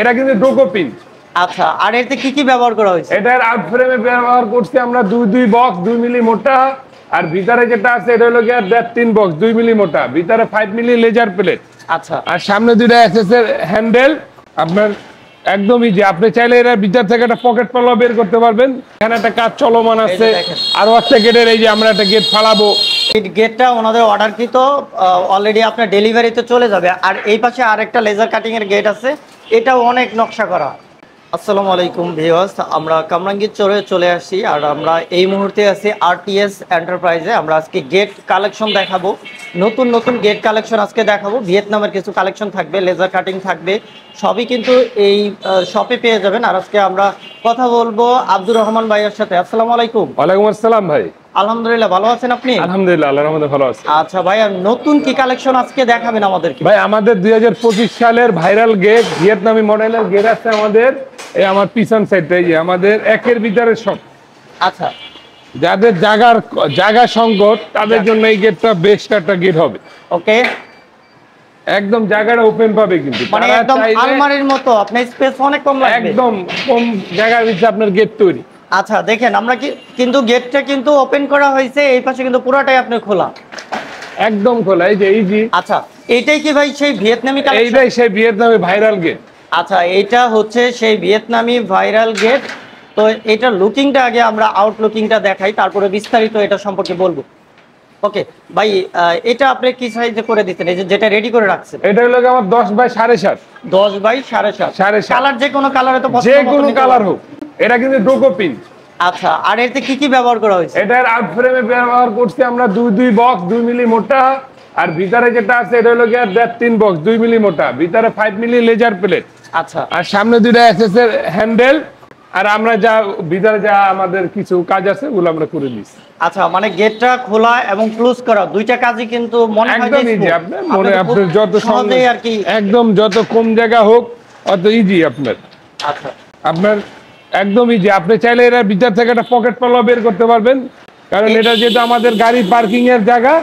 এটা কিন্তু ডোকো পিন। আচ্ছা, আর এতে কি কি ব্যবহার করা হয়েছে? এটার আউট ফ্রেমে ব্যবহার করছি আমরা 2 বক্স 2 মিলি মোটা, আর ভিতরে যেটা আছে এটা হলো গিয়ে 3 বক্স 2 মিলি মোটা, ভিতরে 5 মিলি লেজার প্লেট। আচ্ছা, আর সামনে দুইটা এসএসএর হ্যান্ডেল। আপনার একদম ইজি, আপনি চাইলে এর ভিতর থেকে একটা পকেট পাল্লা বের করতে পারবেন। এখানে একটা কাজ চলমান আছে, আর একটা গেটের এই যে আমরা একটা গেট ফালাবো। এই গেটটা ওনাদের অর্ডারকৃত, অলরেডি আপনার ডেলিভারিতে চলে যাবে। আর এই পাশে আরেকটা লেজার কাটিং এর গেট আছে, এটাও অনেক নকশা করা। আসসালামু আলাইকুম ভিউয়ার্স, আমরা কামরাঙ্গীর চরে চলে আসছি, আর আমরা এই মুহূর্তে আছি আরটিএস এন্টারপ্রাইজে। আমরা আজকে গেট কালেকশন দেখাবো, নতুন নতুন গেট কালেকশন আজকে দেখাবো। ভিয়েতনামের কিছু কালেকশন থাকবে, লেজার কাটিং থাকবে, সবই কিন্তু এই শপে পেয়ে যাবেন। আর আজকে আমরা কথা বলবো আব্দুর রহমান ভাইয়ের সাথে। আসসালামু আলাইকুম। ওয়ালাইকুম আসসালাম ভাই। আলহামদুলিল্লাহ, ভালো আছেন আপনি? আলহামদুলিল্লাহ, আল্লাহর রহমতে ভালো আছি। আচ্ছা ভাই, আর নতুন কি কালেকশন আজকে দেখাবেন আমাদেরকে? ভাই আমাদের 2025 সালের ভাইরাল গেট, ভিয়েতনামি মডেলের গেট আছে আমাদের। এই আমার পিছন সাইডটা, এই যে আমাদের একের ভিতরে সব। আচ্ছা, যাদের জায়গা সংকট তাদের জন্য এই গেটটা বেস্ট একটা গেট হবে। ওকে, একদম জায়গাটা ওপেন পাবে, কিন্তু মানে একদম আলমারির মতো, আপনার স্পেস অনেক কম লাগবে, একদম কম জায়গার ভিতরে আপনার গেট তৈরি। আচ্ছা দেখেন, আমরা কিন্তু গেটটা কিন্তু ওপেন করা হয়েছে, এই পাশে কিন্তু পুরোটাই আপনার খোলা, একদম খোলা, এই যে ইজি। আচ্ছা, এইটাই কি ভাই সেই ভিয়েতনামি কালেকশন? এইটাই সেই ভিয়েতনামি ভাইরাল গেট। আচ্ছা, এইটা হচ্ছে সেই ভিয়েতনামি ভাইরাল গেট। তো এটা লুকিংটা আগে আমরা আউট লুকিংটা দেখাই, তারপরে বিস্তারিত এটা সম্পর্কে বলবো। ওকে ভাই, এটা আপনি কি সাইজে করে দিতেন, এই যেটা রেডি করে রাখছেন? এটা হলো আমার 10 বাই 7.5। 10 বাই 7.5। কালার যে কোনো কালারে তো পছন্দ, যে কোনো কালার হোক। এটা কিন্তু ডোকো পিন। আচ্ছা, আর এতে কি কি ব্যবহার করা হয়েছে? এটার আউট ফ্রেমে ব্যবহার করছি আমরা 2 বক্স 2 মিলি মোটা, আর ভিতরে যেটা আছে এটা হলো গিয়ে 3 বক্স 2 মিলি মোটা, ভিতরে 5 মিলি লেজার প্লেট। আচ্ছা, আর সামনে দুইটা এসএসএর হ্যান্ডেল। আর আমরা যা ভিতরে যা আমাদের কিছু কাজ আছে ওগুলো আমরা করে নিছি। আচ্ছা, মানে গেটটা খোলা এবং ক্লোজ করা দুইটা কাজই কিন্তু মনে হয় একদম ইজি। আপনার মনে আপনার যত সহজে আর কি, একদম যত কম জায়গা হোক অত ইজি আপনার। আচ্ছা, আপনার একদম ইজি, আপনি চাইলে এর ভিতর থেকে একটা পকেট পাল্লা বের করতে পারবেন, কারণ এটা যেহেতু আমাদের গাড়ি পার্কিং এর জায়গা,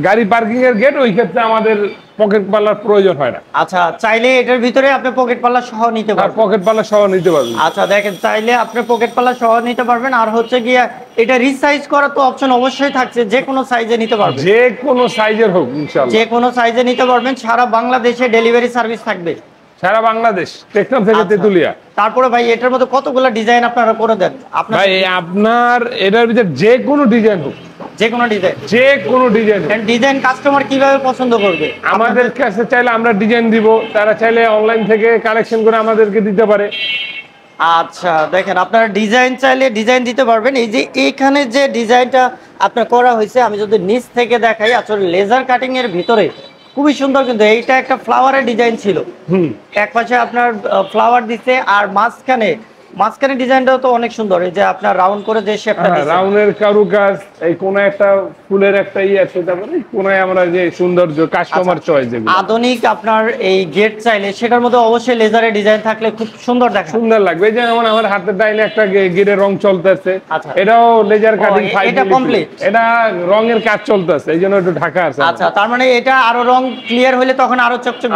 গাড়ি পার্কিং এর গেট, ওই ক্ষেত্রে আমাদের পকেট পাল্লার প্রয়োজন হয় না। আচ্ছা, চাইলে এটার ভিতরে আপনি পকেট পাল্লা সহ নিতে পারবেন, পকেট পাল্লা সহ নিতে পারবেন। আচ্ছা দেখেন, চাইলে আপনি পকেট পাল্লা সহ নিতে পারবেন। আর হচ্ছে গিয়ে এটা রিসাইজ করা তো অপশন অবশ্যই থাকছে, যে কোনো সাইজে নিতে পারবেন, যে কোনো সাইজের হোক ইনশাআল্লাহ, যে কোনো সাইজে নিতে পারবেন। সারা বাংলাদেশে ডেলিভারি সার্ভিস থাকবে, সারা বাংলাদেশ, টেকনাফ থেকে তেতুলিয়া। তারপরে ভাই এটার মধ্যে কতগুলো ডিজাইন আপনারা করে দেন? ভাই আপনার এটার ভিতরে যে কোনো ডিজাইন হোক, যে কোনো ডিজাইন, যে কোনো ডিজাইন। ডিজাইন কাস্টমার কিভাবে পছন্দ করবে? আমাদের কাছে চাইলে আমরা ডিজাইন দিব, তারা চাইলে অনলাইন থেকে কালেকশন করে আমাদেরকে দিতে পারে। আচ্ছা দেখেন, আপনারা ডিজাইন চাইলে ডিজাইন দিতে পারবেন। এই যে এইখানে যে ডিজাইনটা আপনার করা হয়েছে, আমি যদি নিচ থেকে দেখাই, আসলে লেজার কাটিং এর ভিতরে খুবই সুন্দর। কিন্তু এইটা একটা ফ্লাওয়ারের ডিজাইন ছিল, এক পাশে আপনার ফ্লাওয়ার দিচ্ছে, আর মাঝখানে ডিজাইনটাও তো অনেক সুন্দর। এই যে আপনার রাউন্ড করে যে শেপটা দিয়েছে, রাউন্ডের কারুকাজ, এই কোণে একটা ফুলের একটা আছে, তারপরে কোণায় আমরা যে সৌন্দর্য, কাস্টমার চয়েস, যেগুলো আধুনিক আপনার এই গেট চাইলে সেটার মধ্যে অবশ্যই লেজারের ডিজাইন থাকলে খুব সুন্দর দেখায়, সুন্দর লাগবে। এই যে যেমন আমার হাতের ডাইনে একটা গেটের রং চলতেছে, এটাও লেজার কাটিং, এটা কমপ্লিট, এটা রঙের কাজ চলতেছে, এই জন্য একটু ঢাকা আছে। আচ্ছা, তার মানে এটা আরো রং ক্লিয়ার হলে তখন আরো চকচক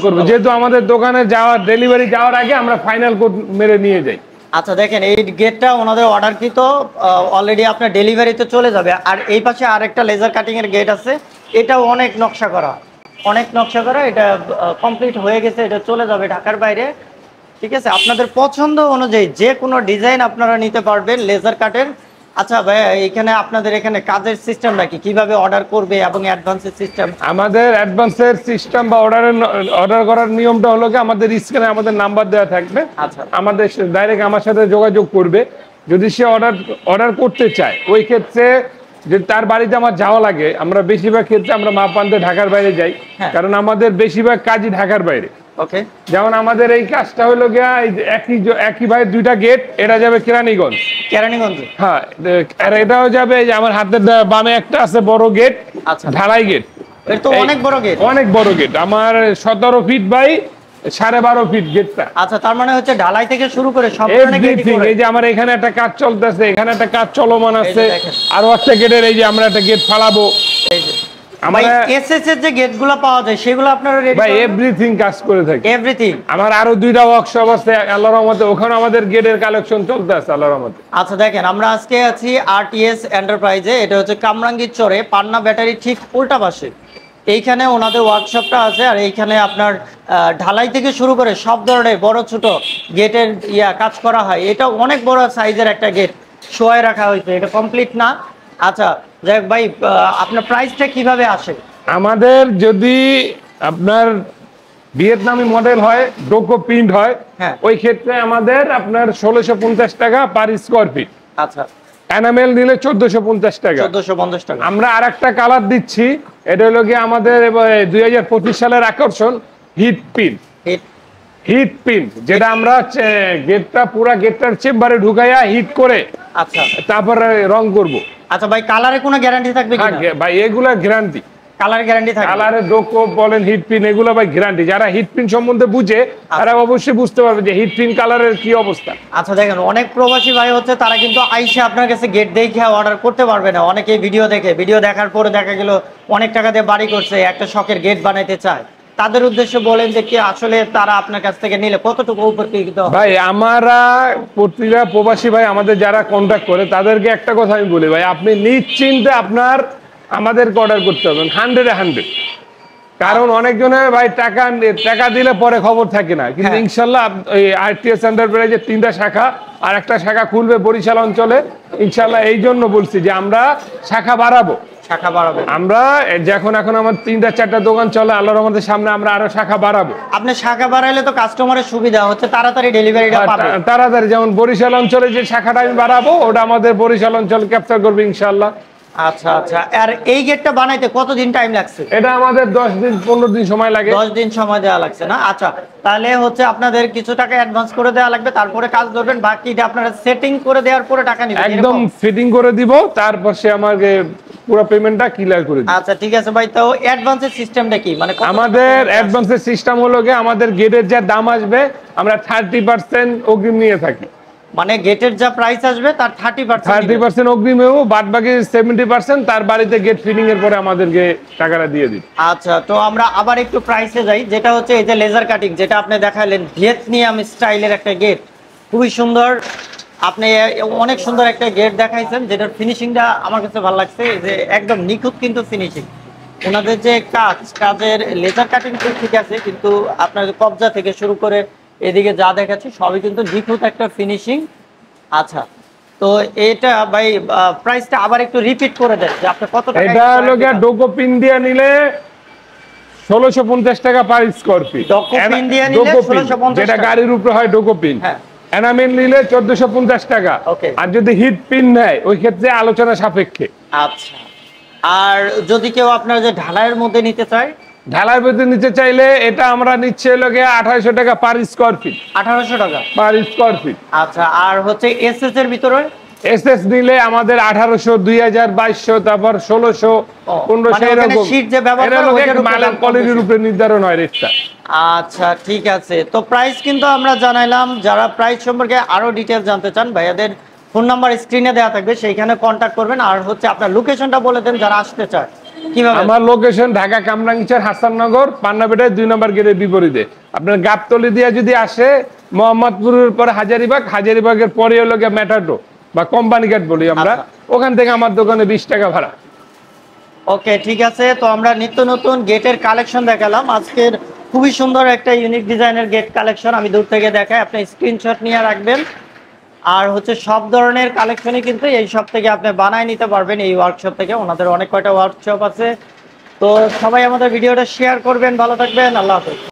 করবে, যেহেতু আমাদের দোকানে ডেলিভারি যাওয়ার আগে আমরা ফাইনাল কোড মেরে নিয়ে যাই। আচ্ছা দেখেন, এই গেটটা ওনাদের অর্ডারকৃত, অলরেডি আপনার ডেলিভারিতে চলে যাবে। আর এই পাশে আরেকটা লেজার কাটিং এর গেট আছে, এটাও অনেক নকশা করা, এটা কমপ্লিট হয়ে গেছে, এটা চলে যাবে ঢাকার বাইরে। ঠিক আছে, আপনাদের পছন্দ অনুযায়ী যে কোনো ডিজাইন আপনারা নিতে পারবেন লেজার কাটের। আচ্ছা ভাই, এখানে আপনাদের এখানে কাজের সিস্টেমটা কি, কিভাবে অর্ডার করবে এবং অ্যাডভান্সের সিস্টেম? আমাদের অ্যাডভান্সের সিস্টেম বা অর্ডার করার নিয়মটা হলো কি, আমাদের স্ক্রিনে আমাদের নাম্বার দেওয়া থাকবে। আচ্ছা, আমাদের ডাইরেক্ট আমার সাথে যোগাযোগ করবে। যদি সে অর্ডার করতে চায়, ওই ক্ষেত্রে যে তার বাড়িতে আমার যাওয়া লাগে, আমরা বেশিরভাগ ক্ষেত্রে আমরা মাপ আনতে ঢাকার বাইরে যাই, কারণ আমাদের বেশিরভাগ কাজই ঢাকার বাইরে। ওকে, যেমন আমাদের এই কাজটা হলো গিয়া একই ভাই দুইটা গেট, এটা যাবে কেরানীগঞ্জ। হ্যাঁ, আর এটাও যাবে, যে আমার হাতের বামে একটা আছে বড় গেট, ঢালাই গেট, অনেক বড় গেট, আমার 17 ফিট বাই 12.5 ফিট গেটটা। আচ্ছা, তার মানে হচ্ছে ঢালাই থেকে শুরু করে সব এভরিথিং। এই যে আমার এখানে একটা কাজ চলতেছে, এখানে একটা কাজ চলমান আছে, আর একটা গেটের এই যে আমরা একটা গেট ফালাবো। ভাই এসএস এর যে গেটগুলো পাওয়া যায় সেগুলো আপনারা রেডি ভাই এভরিথিং কাজ করে থাকি, এভরিথিং। আমার আরো 2টা ওয়ার্কশপ আছে আল্লাহর রহমতে, ওখানে আমাদের গেটের কালেকশন চলতে আছে আল্লাহর রহমতে। আচ্ছা দেখেন, আমরা আজকে আছি আরটিএস এন্টারপ্রাইজে, এটা হচ্ছে কামরাঙ্গীর চরে পান্না ব্যাটারি ঠিক উল্টা পাশে। এইখানে ওনাদের ওয়ার্কশপটা আছে, আর এইখানে আপনার ঢালাই থেকে শুরু করে সব ধরনের বড় ছোট গেটের কাজ করা হয়। এটা অনেক বড় সাইজের একটা গেট শোয়ায় রাখা হয়েছে, এটা কমপ্লিট না। আচ্ছা যাই হোক ভাই, আপনার প্রাইসটা কিভাবে আসে? আমাদের যদি আপনার ভিয়েতনামি মডেল হয়, ডোকো প্রিন্ট হয়, ওই ক্ষেত্রে আমাদের আপনার 1650 টাকা পার স্কোয়ার ফিট। আচ্ছা, এনামেল নিলে 1450 টাকা। 1450 টাকা। আমরা আরেকটা কালার দিচ্ছি, এটা হলো কি আমাদের 2025 সালের আকর্ষণ হিট পিন। হিট পিন যেটা আমরা গেটটা পুরা গেটটার চেম্বারে ঢুকাইয়া হিট করে আচ্ছা তারপরে রং করব। আচ্ছা ভাই, কালারে কোনো গ্যারান্টি থাকবে কিনা? ভাই এগুলা গ্যারান্টি, কালার গ্যারান্টি থাকে, কালারে ডোকো বলেন হিট পিন, এগুলো ভাই গ্যারান্টি। যারা হিট পিন সম্বন্ধে বুঝে তারা অবশ্যই বুঝতে পারবে যে হিট পিন কালারের কি অবস্থা। আচ্ছা দেখেন, অনেক প্রবাসী ভাই হচ্ছে তারা কিন্তু আইসে আপনার কাছে গেট দেখে অর্ডার করতে পারবে না, অনেকেই ভিডিও দেখে, ভিডিও দেখার পরে দেখা গেল অনেক টাকা দিয়ে বাড়ি করছে, একটা শখের গেট বানাইতে চায়। তাদের উদ্দেশ্যে বলেন যে কি আসলে তারা আপনার কাছ থেকে নিলে কতটুকু উপকৃত হবে? ভাই আমরা প্রতিটা প্রবাসী ভাই আমাদের যারা কন্ট্যাক্ট করে তাদেরকে একটা কথা আমি বলি, ভাই আপনি নিশ্চিন্তে আপনার আমাদেরকে অর্ডার করতে হবে 100-100। কারণ অনেকজনের ভাই টাকা দিলে পরে খবর থাকে না, কিন্তু ইনশাল্লাহ ওই আরটিএস এন্টারপ্রাইজের 3টা শাখা আর একটা শাখা খুলবে বরিশাল অঞ্চলে ইনশাল্লাহ। এই জন্য বলছি যে আমরা শাখা বাড়াবো। আমরা এখন আমার 3-4টা দোকান চলে, আল্লাহর রহমতের সামনে আমরা আরো শাখা বাড়াবো। আপনি শাখা বাড়াইলে তো কাস্টমারের সুবিধা হচ্ছে, তাড়াতাড়ি ডেলিভারিটা পাবে তাড়াতাড়ি। যেমন বরিশাল অঞ্চলে যে শাখাটা আমি বাড়াবো ওটা আমাদের বরিশাল অঞ্চল ক্যাপচার করবে ইনশাআল্লাহ। আচ্ছা আচ্ছা, আর এই গেটটা বানাইতে কতদিন টাইম লাগছে? এটা আমাদের 10-15 দিন সময় লাগে। 10 দিন সময় দেওয়া লাগছে না? আচ্ছা, তাহলে হচ্ছে আপনাদের কিছু টাকা অ্যাডভান্স করে দেওয়া লাগবে, তারপরে কাজ ধরবেন, বাকিটা আপনারা সেটিং করে দেওয়ার পরে টাকা নেবেন। একদম ফিটিং করে দিব, তারপর সে আমাকে পুরো পেমেন্টটা ক্লিয়ার করে দিবে। আচ্ছা ঠিক আছে ভাই, তো অ্যাডভান্সের সিস্টেমটা কি? মানে আমাদের অ্যাডভান্সের সিস্টেম হলো কি আমাদের গেটের যা দাম আসবে আমরা 30% অগ্রিম নিয়ে থাকি। মানে গেটের যা প্রাইস আসবে তার 30% অগ্রিম এবং বাদ বাকি 70% তার বাড়িতে গেট ফিটিং এর পরে আমাদেরকে টাকাটা দিয়ে দিই। আচ্ছা, তো আমরা আবার একটু প্রাইসে যাই, যেটা হচ্ছে এই যে লেজার কাটিং, যেটা আপনি দেখালেন ভিয়েতনাম স্টাইলের একটা গেট, খুবই সুন্দর। আপনি অনেক সুন্দর একটা গেট দেখাইছেন, যেটার ফিনিশিংটা আমার কাছে ভালো লাগছে, যে একদম নিখুঁত কিন্তু ফিনিশিং। ওনাদের যে কাজের লেজার কাটিং ঠিক আছে, কিন্তু আপনার কবজা থেকে শুরু করে এদিকে যা দেখাচ্ছি সবই কিন্তু নিখুঁত একটা ফিনিশিং। আচ্ছা, তো এটা ভাই প্রাইসটা আবার একটু রিপিট করে দেন যে আপনি কত টাকা? এটা হলো গিয়া ডোকো পিন দিয়ে নিলে 1650 টাকা পার স্কয়ার ফিট। ডোকো পিন দিয়ে নিলে 1650, যেটা গাড়ির উপরে হয় ডোকো পিন। হ্যাঁ, এনামেল নিলে 1450 টাকা। আর যদি হিট পিন নেয় ওই ক্ষেত্রে আলোচনা সাপেক্ষে। আচ্ছা, আর যদি কেউ আপনার যে ঢালাইয়ের মধ্যে নিতে চায়? ঢালাইয়ের মধ্যে নিতে চাইলে এটা আমরা নিচ্ছে হলো গিয়া 2800 টাকা পার স্কয়ার ফিট। 1800 টাকা পার স্কয়ার ফিট। আচ্ছা, আর হচ্ছে এসএস এর ভিতরে? এসএস নিলে আমাদের 1800, 2000, 2200, তারপর 1600, 1500 এরকম। শীট যে ব্যবহার করা ওইটার মালের কোয়ালিটির উপরে নির্ধারণ হয় রেটটা। আচ্ছা ঠিক আছে, তো প্রাইস কিন্তু আমরা জানাইলাম। যারা প্রাইস সম্পর্কে আরো ডিটেইলস জানতে চান, ভাইয়াদের ফোন নাম্বার স্ক্রিনে দেওয়া থাকবে, সেইখানে কন্টাক্ট করবেন। আর হচ্ছে আপনার লোকেশনটা বলে দেন যারা আসতে চায় কিভাবে? আমার লোকেশন ঢাকা কামরাঙ্গীরচর হাসাননগর পান্নাবেটায় 2 নম্বর গেটের বিপরীতে। আপনার গাবতলী দিয়া যদি আসে মোহাম্মদপুরের পরে হাজারীবাগ, হাজারীবাগের পরে হলো গিয়া মেটাটো বা কোম্পানি গেট বলি আমরা, ওখান থেকে আমার দোকানে 20 টাকা ভাড়া। ওকে ঠিক আছে, তো আমরা নিত্য নতুন গেটের কালেকশন দেখালাম আজকের। খুবই সুন্দর একটা ইউনিক ডিজাইনের গেট কালেকশন আমি দূর থেকে দেখাই, আপনি স্ক্রিনশট নিয়ে রাখবেন। আর হচ্ছে সব ধরনের কালেকশনই কিন্তু এই সব থেকে আপনি বানায় নিতে পারবেন এই ওয়ার্কশপ থেকে। ওনাদের অনেক কয়টা ওয়ার্কশপ আছে। তো সবাই আমাদের ভিডিওটা শেয়ার করবেন, ভালো থাকবেন, আল্লাহ হাফেজ।